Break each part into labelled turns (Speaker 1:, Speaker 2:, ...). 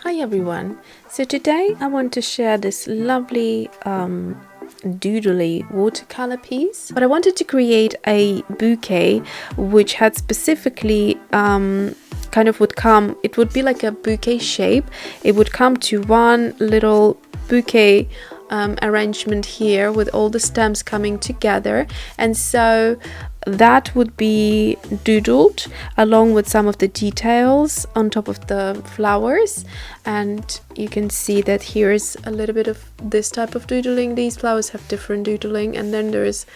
Speaker 1: Hi everyone, so today I want to share this lovely doodly watercolor piece, but I wanted to create a bouquet which had specifically kind of would come, it would be like a bouquet shape. It would come to one little bouquet arrangement here with all the stems coming together, and so that would be doodled along with some of the details on top of the flowers. And you can see that here is a little bit of this type of doodling. These flowers have different doodling, and then there is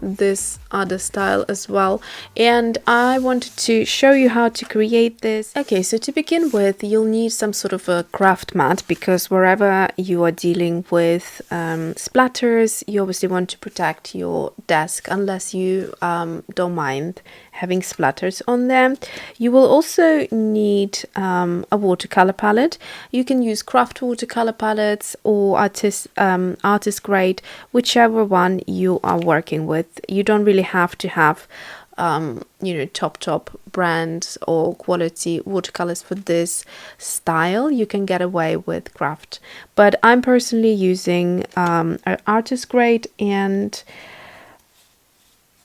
Speaker 1: this other style as well, and I wanted to show you how to create this. Okay, so to begin with, you'll need some sort of a craft mat, because wherever you are dealing with splatters, you obviously want to protect your desk unless you don't mind having splatters on them. You will also need a watercolor palette. You can use craft watercolor palettes or artist grade, whichever one you are working with. You don't really have to have top brands or quality watercolors for this style. You can get away with craft, but I'm personally using an artist grade, and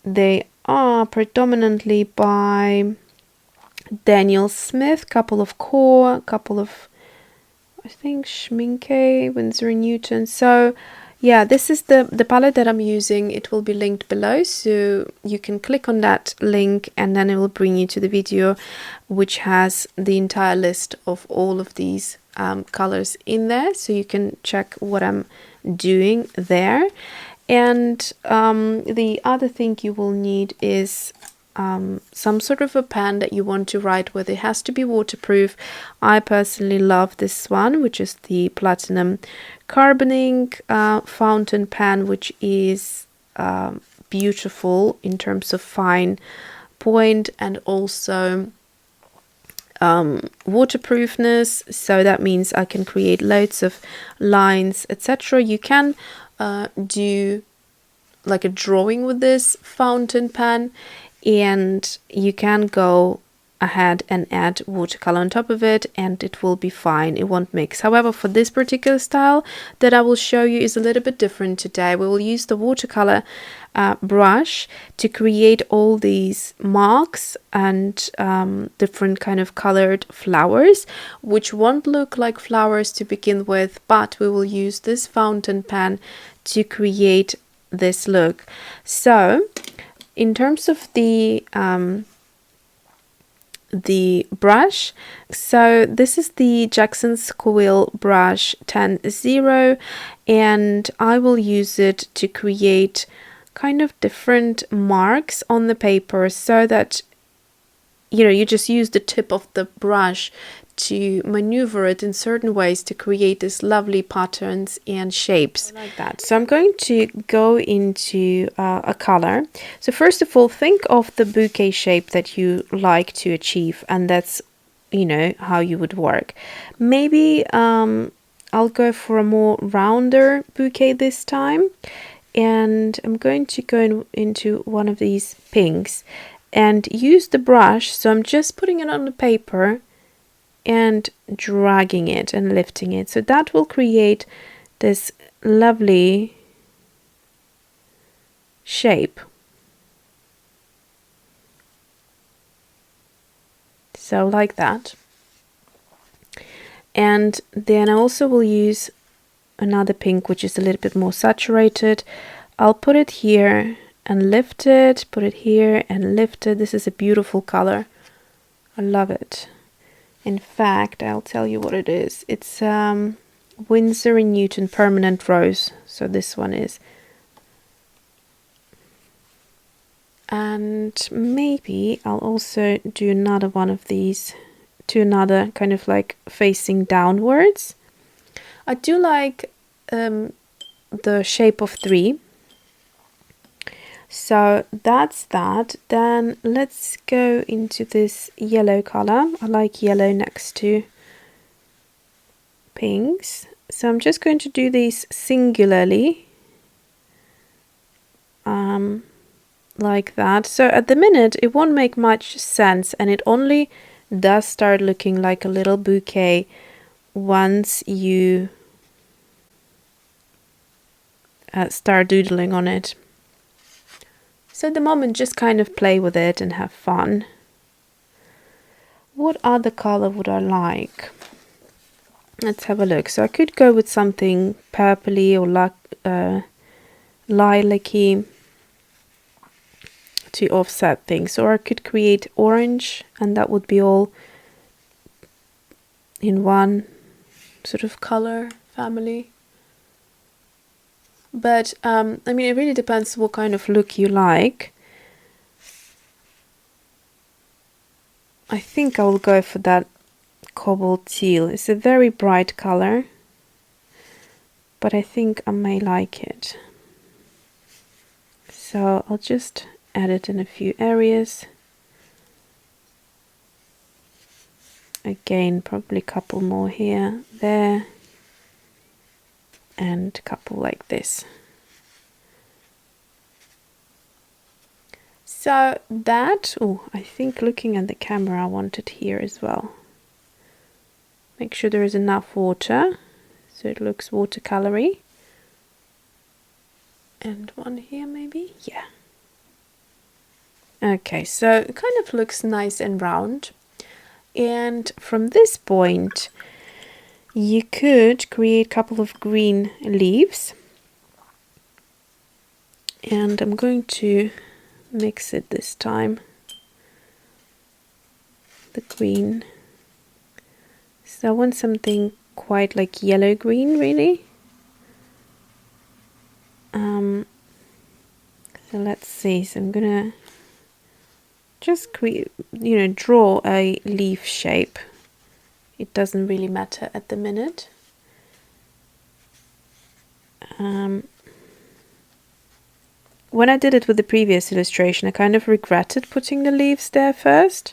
Speaker 1: they are predominantly by Daniel Smith, couple of Core, couple of, I think, Schminke, Winsor & Newton. So yeah, this is the palette that I'm using. It will be linked below, so you can click on that link and then it will bring you to the video, which has the entire list of all of these colors in there, so you can check what I'm doing there. And the other thing you will need is some sort of a pen that you want to write with. It has to be waterproof. I personally love this one, which is the Platinum Carbon Ink fountain pen, which is beautiful in terms of fine point and also waterproofness. So that means I can create loads of lines, etc. You can do like a drawing with this fountain pen, and you can go ahead and add watercolor on top of it and it will be fine, it won't mix. However, for this particular style that I will show you is a little bit different today. We will use the watercolor brush to create all these marks and different kind of colored flowers, which won't look like flowers to begin with, but we will use this fountain pen to create this look. So in terms of the brush, so this is the Jackson's Quill brush 10-0, and I will use it to create kind of different marks on the paper, so that you just use the tip of the brush to maneuver it in certain ways to create these lovely patterns and shapes like that. So I'm going to go into a color. So first of all, think of the bouquet shape that you like to achieve, and that's how you would work. Maybe I'll go for a more rounder bouquet this time, and I'm going to go into one of these pinks and use the brush. So I'm just putting it on the paper and dragging it and lifting it, so that will create this lovely shape. So like that. And then I also will use another pink, which is a little bit more saturated. I'll put it here and lift it, put it here and lift it. This is a beautiful color. I love it. In fact, I'll tell you what it is. It's Winsor & Newton Permanent Rose. So this one is. And maybe I'll also do another one of these to another kind of like facing downwards. I do like the shape of 3. So that's that. Then let's go into this yellow color. I like yellow next to pinks. So I'm just going to do these singularly. Like that. So at the minute it won't make much sense, and it only does start looking like a little bouquet once you start doodling on it. So at the moment, just kind of play with it and have fun. What other color would I like? Let's have a look. So I could go with something purpley or lilac-y to offset things, or I could create orange and that would be all in one sort of color family. But I mean, it really depends what kind of look you like. I think I will go for that cobalt teal. It's a very bright color, but I think I may like it. So I'll just add it in a few areas. Again, probably a couple more here, there, and a couple like this. So that, oh, I think looking at the camera, I want it here as well. Make sure there is enough water, so it looks watercolory. And one here maybe, yeah. Okay, so it kind of looks nice and round. And from this point, you could create a couple of green leaves. And I'm going to mix it this time. The green. So I want something quite like yellow-green, really. So let's see. So I'm gonna just create, draw a leaf shape. It doesn't really matter at the minute. When I did it with the previous illustration, I kind of regretted putting the leaves there first,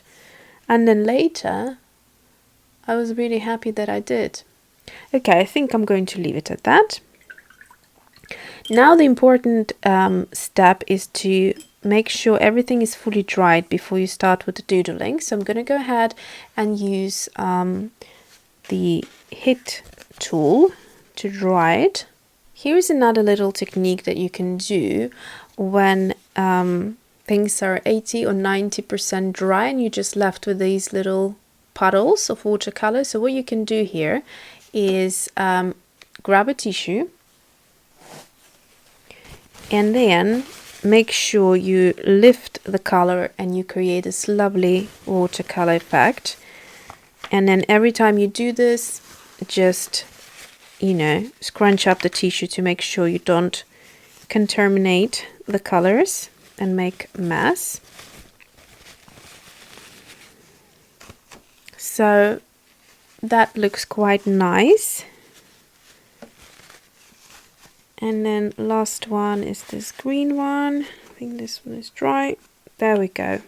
Speaker 1: and then later I was really happy that I did. Okay, I think I'm going to leave it at that. Now the important step is to make sure everything is fully dried before you start with the doodling. So I'm going to go ahead and use the HIT tool to dry it. Here's another little technique that you can do when things are 80 or 90% dry and you're just left with these little puddles of watercolor. So what you can do here is grab a tissue and then make sure you lift the color and you create this lovely watercolor effect. And then every time you do this, just scrunch up the tissue to make sure you don't contaminate the colors and make a mess. So that looks quite nice. And then last one is this green one. I think this one is dry. There we go.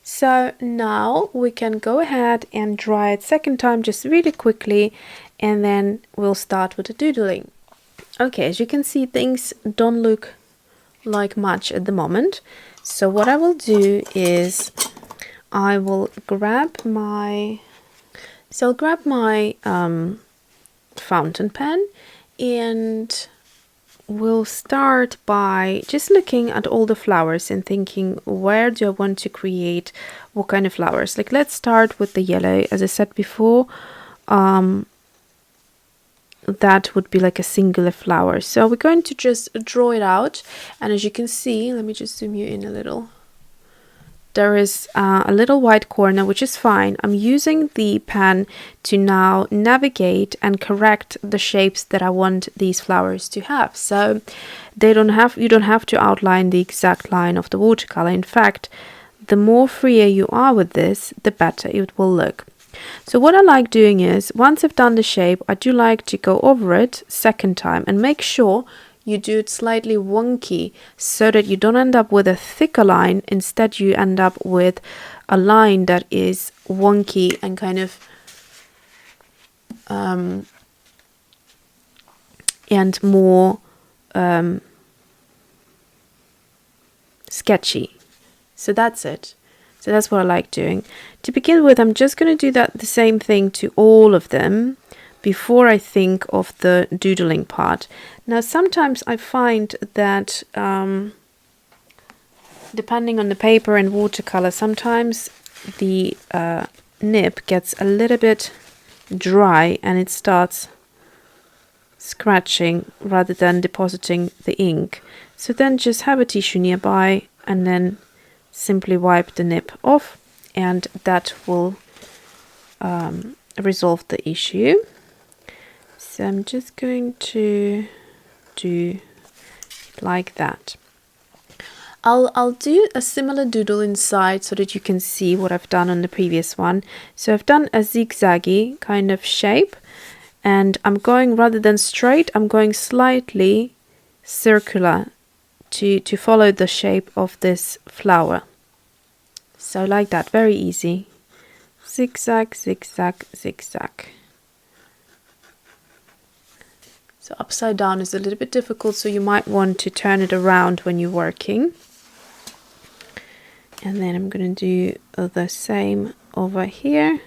Speaker 1: So now we can go ahead and dry it second time just really quickly, and then we'll start with the doodling. Okay, as you can see, things don't look like much at the moment. So what I will do is I will grab my fountain pen, and we'll start by just looking at all the flowers and thinking, where do I want to create what kind of flowers? Like, let's start with the yellow. As I said before, that would be like a singular flower. So we're going to just draw it out, and as you can see, let me just zoom you in a little. There is a little white corner, which is fine. I'm using the pen to now navigate and correct the shapes that I want these flowers to have. So you don't have to outline the exact line of the watercolor. In fact, the more freer you are with this, the better it will look. So what I like doing is, once I've done the shape, I do like to go over it second time and make sure you do it slightly wonky so that you don't end up with a thicker line. Instead, you end up with a line that is wonky and kind of and more sketchy. So that's it. So that's what I like doing. To begin with, I'm just going to do the same thing to all of them, before I think of the doodling part. Now sometimes I find that depending on the paper and watercolor, sometimes the nib gets a little bit dry and it starts scratching rather than depositing the ink. So then just have a tissue nearby and then simply wipe the nib off, and that will resolve the issue. So I'm just going to do it like that. I'll do a similar doodle inside so that you can see what I've done on the previous one. So I've done a zigzaggy kind of shape, and I'm going, rather than straight, I'm going slightly circular to follow the shape of this flower. So like that, very easy. Zigzag, zigzag, zigzag. So upside down is a little bit difficult, so you might want to turn it around when you're working. And then I'm going to do the same over here,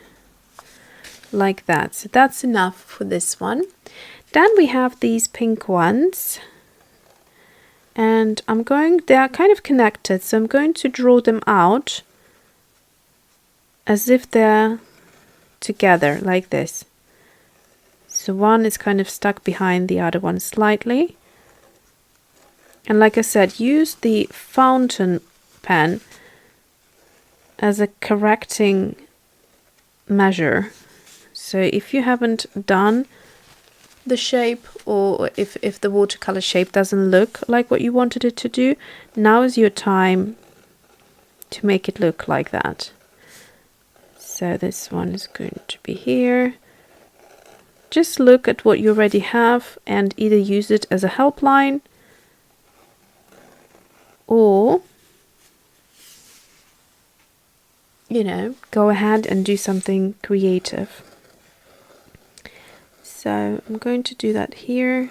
Speaker 1: like that. So that's enough for this one. Then we have these pink ones, and they are kind of connected, so I'm going to draw them out as if they're together, like this. So one is kind of stuck behind the other one slightly. And like I said, use the fountain pen as a correcting measure. So if you haven't done the shape, or if the watercolor shape doesn't look like what you wanted it to do, now is your time to make it look like that. So this one is going to be here. Just look at what you already have and either use it as a helpline, or go ahead and do something creative. So I'm going to do that here.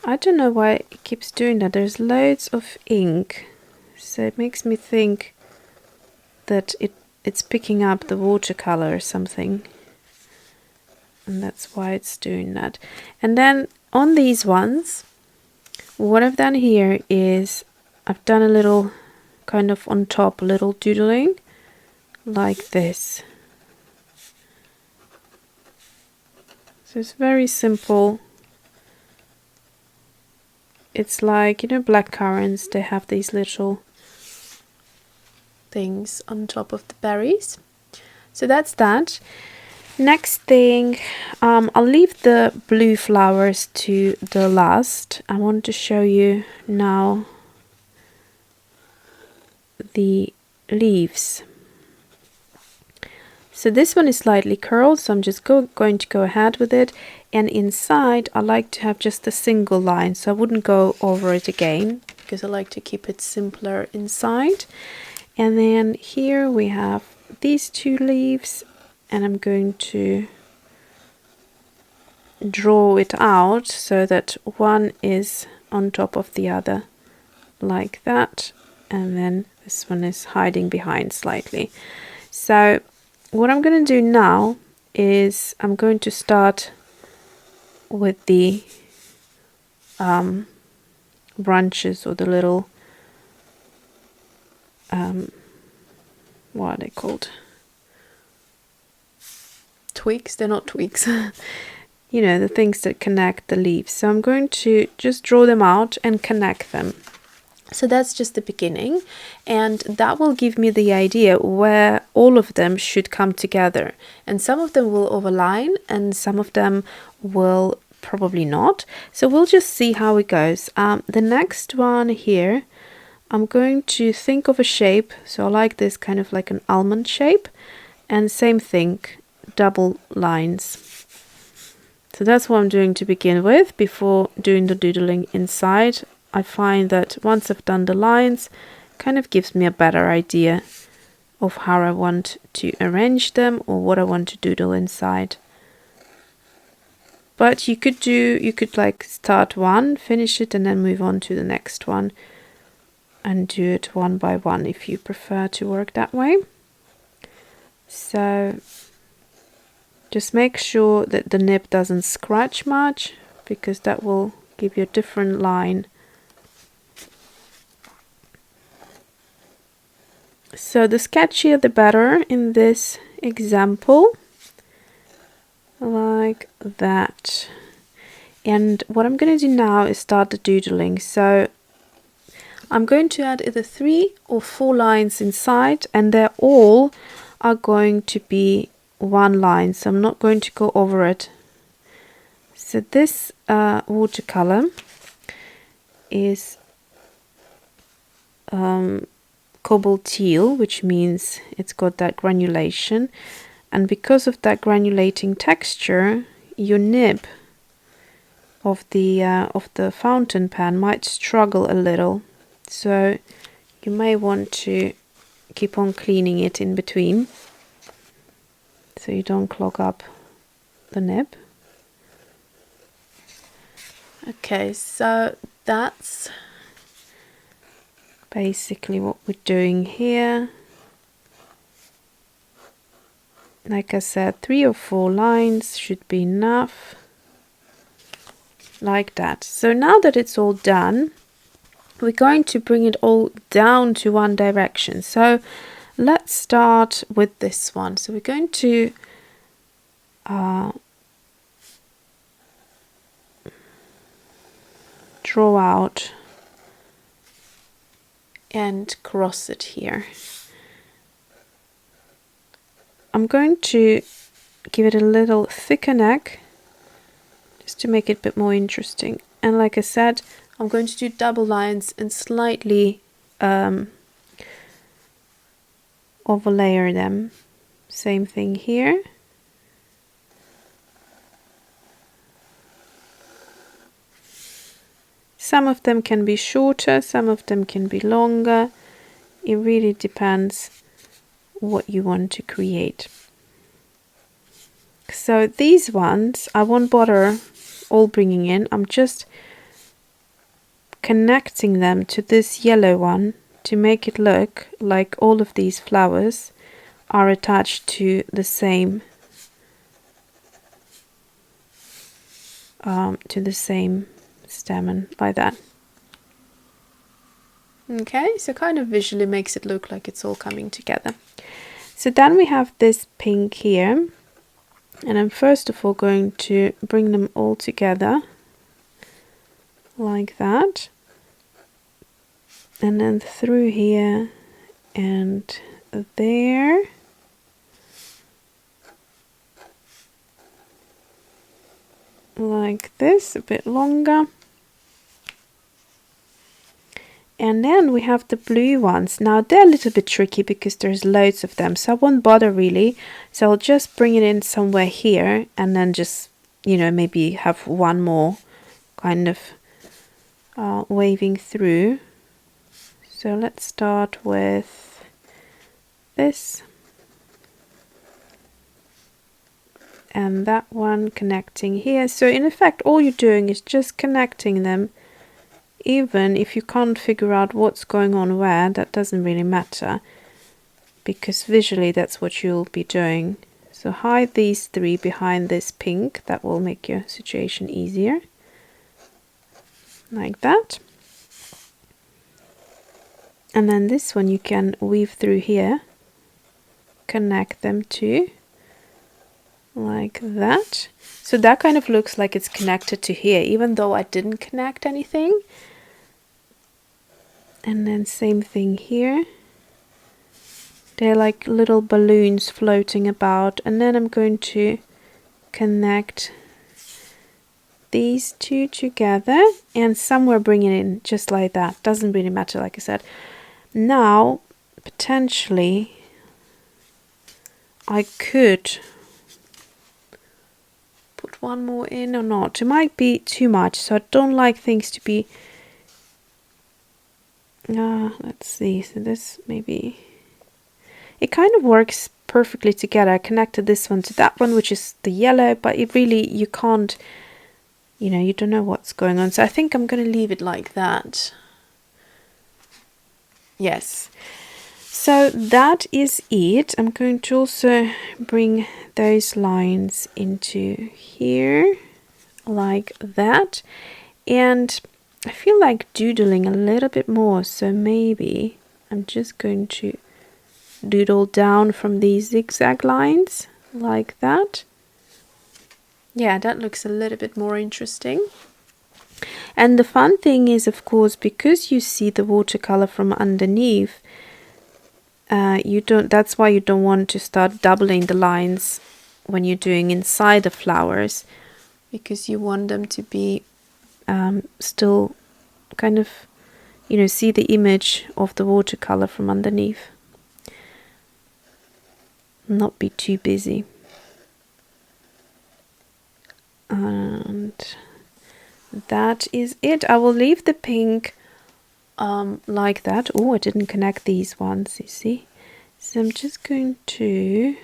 Speaker 1: I don't know why it keeps doing that. There's loads of ink, so it makes me think that it's picking up the watercolor or something, and that's why it's doing that. And then on these ones, what I've done here is I've done a little kind of on top, a little doodling like this. So it's very simple. It's like, black currants, they have these little things on top of the berries. So that's that. Next thing, I'll leave the blue flowers to the last. I want to show you now the leaves. So this one is slightly curled, so I'm just going to go ahead with it. And inside I like to have just a single line, so I wouldn't go over it again because I like to keep it simpler inside. And then here we have these two leaves, and I'm going to draw it out so that one is on top of the other like that, and then this one is hiding behind slightly. So what I'm going to do now is I'm going to start with the branches, or the little what are they called? Twigs? They're not twigs. The things that connect the leaves. So I'm going to just draw them out and connect them. So that's just the beginning, and that will give me the idea where all of them should come together. And some of them will overline and some of them will probably not. So we'll just see how it goes. The next one here, I'm going to think of a shape. So I like this kind of like an almond shape, and same thing, double lines. So that's what I'm doing to begin with before doing the doodling inside. I find that once I've done the lines, kind of gives me a better idea of how I want to arrange them or what I want to doodle inside. But you could like start one, finish it, and then move on to the next one and do it one by one if you prefer to work that way. So Just make sure that the nib doesn't scratch much, because that will give you a different line. So the sketchier the better in this example, like that. And what I'm going to do now is start the doodling. So I'm going to add either 3 or 4 lines inside, and they're all are going to be 1 line, so I'm not going to go over it. So this watercolor is cobalt teal, which means it's got that granulation, and because of that granulating texture, your nib of the fountain pen might struggle a little, so you may want to keep on cleaning it in between so you don't clog up the nib. Okay, so that's basically what we're doing here. Like I said, 3 or 4 lines should be enough, like that. So now that it's all done, we're going to bring it all down to one direction. So let's start with this one. So we're going to draw out and cross it here. I'm going to give it a little thicker neck just to make it a bit more interesting. And like I said, I'm going to do double lines and slightly overlayer them. Same thing here. Some of them can be shorter, some of them can be longer. It really depends what you want to create. So these ones, I won't bother all bringing in. I'm just connecting them to this yellow one to make it look like all of these flowers are attached to the same stem, like that. Okay, so kind of visually makes it look like it's all coming together. So then we have this pink here, and I'm first of all going to bring them all together like that, and then through here and there. Like this, a bit longer. And then we have the blue ones. Now they're a little bit tricky because there's loads of them, so I won't bother really. So I'll just bring it in somewhere here, and then just, you know, maybe have one more kind of waving through. So let's start with this. And that one connecting here. So in effect, all you're doing is just connecting them. Even if you can't figure out what's going on where, that doesn't really matter, because visually that's what you'll be doing. So hide these 3 behind this pink. That will make your situation easier. Like that. And then this one you can weave through here. Connect them to. Like that. So that kind of looks like it's connected to here, even though I didn't connect anything. And then same thing here. They're like little balloons floating about. And then I'm going to connect these 2 together and somewhere bring it in just like that. Doesn't really matter, like I said. Now, potentially, I could put one more in or not. It might be too much, so I don't like things to be let's see. So this maybe it kind of works perfectly together. I connected this one to that one, which is the yellow, but it really, you can't, you know, you don't know what's going on. So I think I'm going to leave it like that. Yes. So that is it. I'm going to also bring those lines into here like that, and I feel like doodling a little bit more, so maybe I'm just going to doodle down from these zigzag lines like that. Yeah, that looks a little bit more interesting. And the fun thing is, of course, because you see the watercolor from underneath, that's why you don't want to start doubling the lines when you're doing inside the flowers, because you want them to be still kind of, you know, see the image of the watercolor from underneath, not be too busy. And that is it. I will leave the pink like that. Oh, I didn't connect these ones, you see. So I'm just going to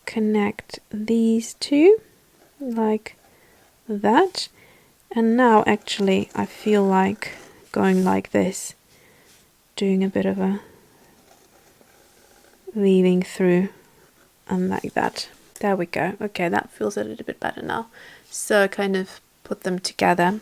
Speaker 1: connect these two like that. And now actually I feel like going like this, doing a bit of a weaving through and like that. There we go. Okay, that feels a little bit better now. So kind of put them together.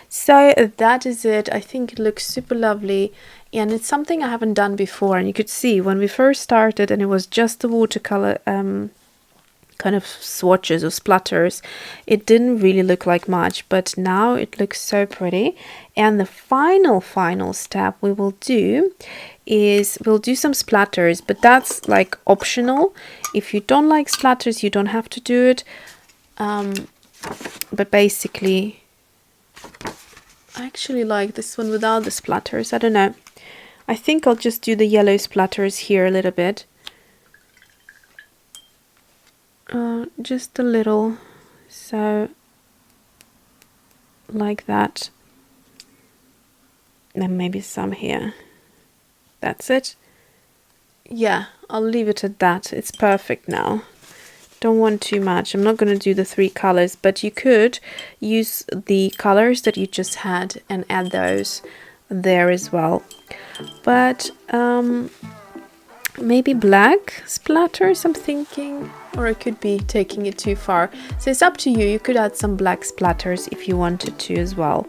Speaker 1: So that is it. I think it looks super lovely, and it's something I haven't done before. And you could see when we first started and it was just the watercolor kind of swatches or splatters, it didn't really look like much, but now it looks so pretty. And the final step we will do is we'll do some splatters, but that's like optional. If you don't like splatters, you don't have to do it. But basically, I actually like this one without the splatters. I don't know. I think I'll just do the yellow splatters here a little bit. Just a little, so like that. Then maybe some here. That's it. Yeah, I'll leave it at that. It's perfect now. Don't want too much. I'm not going to do the 3 colors, but you could use the colors that you just had and add those there as well. But maybe black splatters, I'm thinking, or I could be taking it too far. So it's up to you. You could add some black splatters if you wanted to as well.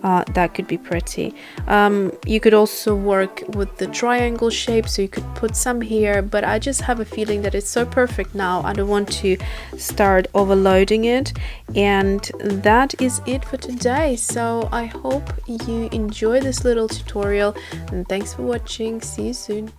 Speaker 1: That could be pretty. You could also work with the triangle shape, so you could put some here, but I just have a feeling that it's so perfect now. I don't want to start overloading it. And that is it for today. So I hope you enjoy this little tutorial, and thanks for watching. See you soon.